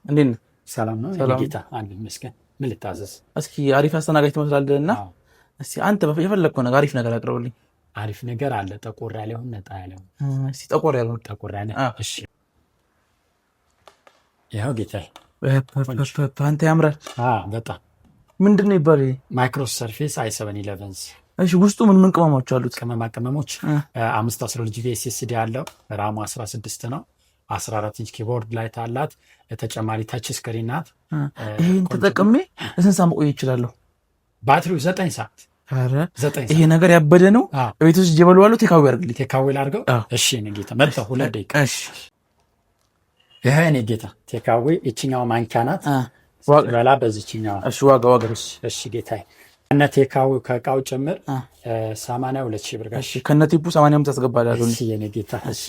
እንዴት ነህ? ሰላም ነው ጌታ አንድ መስገን። ምን ልታዘዝ? እስኪ አሪፍ አስተናጋጅ ትመስላለህና እስቲ አንተ የፈለግከው ነገር አሪፍ ነገር አቅርብልኝ። አሪፍ ነገር አለ። ጠቆር ያለ ይሁን ነጣ ያለ? እስቲ ጠቆር ያለ። ጠቆር ያለ። እሺ ያው ጌታዬ አንተ ያምራል በጣም። ምንድን ነው ይባላል? ማይክሮ ሰርፌስ i7-11። እሺ ውስጡ ምን ምን ቅመሞች አሉት? ቅመማ ቅመሞች 512 ጂቢ ኤስኤስዲ ያለው፣ ራሙ 16 ነው። 14 ኢንች ኪቦርድ ላይት አላት። ተጨማሪ ታች ስክሪን ናት። ይሄን ተጠቅሜ ለስንት ሰዓት መቆየት እችላለሁ? ባትሪው 9 ሰዓት። ኧረ ይሄ ነገር ያበደ ነው። ቤት ውስጥ ጀበሉ ቴካዊ ያርግልኝ። ቴካዊ ላድርገው? እሺ እኔ ጌታ መጣሁ። 2 ደቂቃ። እሺ ይሄ እኔ ጌታ ቴካዊ። እቺኛው ማንኪያ ናት። በላ በዚህኛው። እሺ ዋጋ እሺ ጌታዬ ከነ ቴካዊ ከእቃው ጭምር 82 ሺህ ብር። እሺ ከነ ቲፑ 85 ታስገባላለሁ። እሺ የኔ ጌታ እሺ